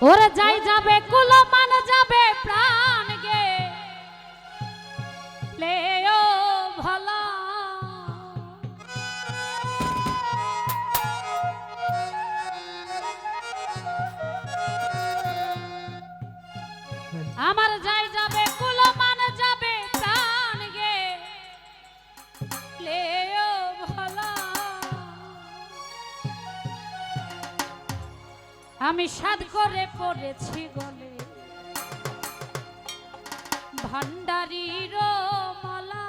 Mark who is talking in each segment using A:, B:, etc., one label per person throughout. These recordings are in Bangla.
A: ওরে যাই যাবে কুলো মান যাবে প্রাণ গে লেও ভালা আমার যাই যাবে কুলো মান যাবে প্রাণ গে লেও ভালা আমি সাদ করে পড়েছি গলে ভান্ডারির মালা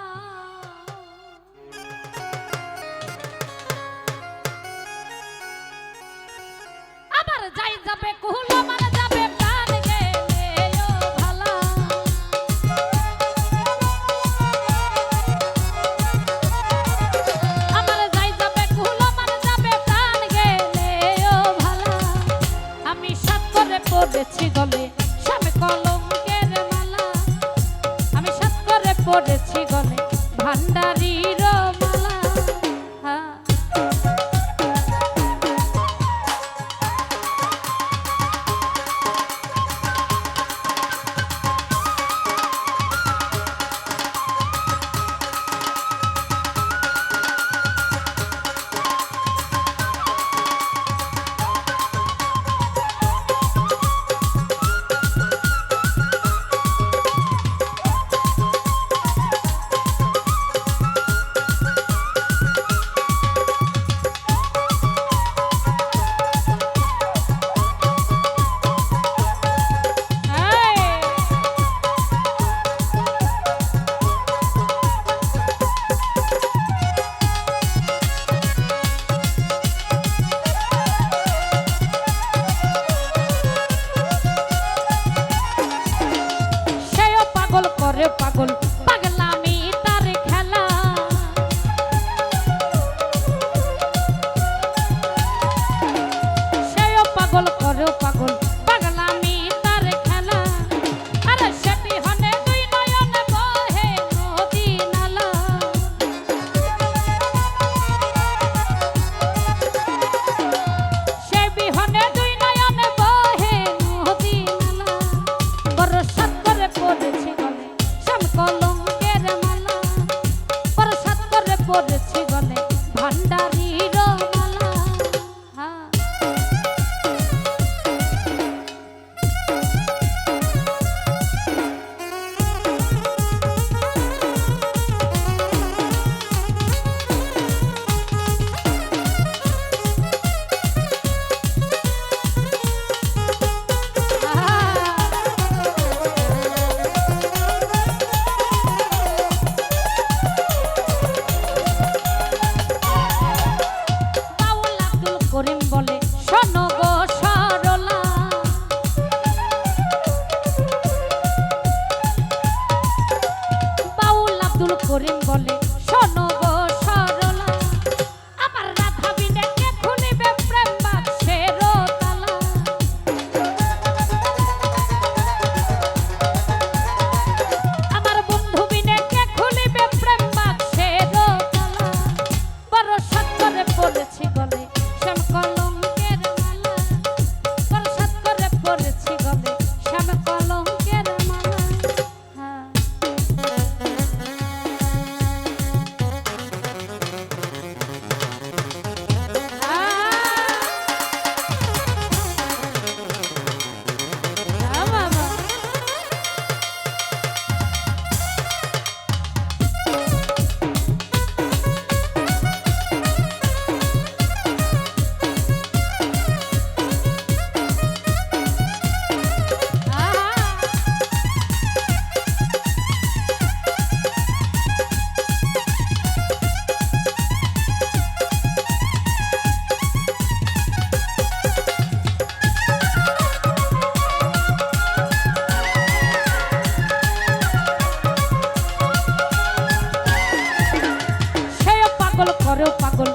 A: আবার যাই যাবে কুলো মানে যাবে প্রাণ গেলে ও ভালা আমার যাই যাবে কুলো মানে যাবে প্রাণ গেলে ও ভালা আমি সাত করে পড়েছি গলে সামনে কলঙ্কের মালা আমি সাত করে পড়েছি গলে ভান্ডারির মালা পাগল পাগলামি তার খেলা সেও পাগল করে পাগল পাগলামি তার খেলা আরে সেটি হনে দুই নয়ন বহে নদী নালা সে বিহনে দুই নয়ন বহে নদী নালা বরসাত করে পড়েছি কলঙ্কের মালা প্রসাদ করে পড়েছি গলে ভান্ডারির মালা করিম বলে শোনো গো সরলা বাউল আব্দুল করিম বলে শোনো গো সরলা আমার রাধা বিনে কে খুলিবে প্রেম বাক্সের তালা আমার বন্ধু বিনে কে খুলিবে প্রেম বাক্সের তালা বড় সাত করে পড়েছি গলে শ্যাম কলঙ্কের মালা প্রসাদ করে পড়েছি গলে শ্যাম কলঙ্কের মালা পাগল করে পাগল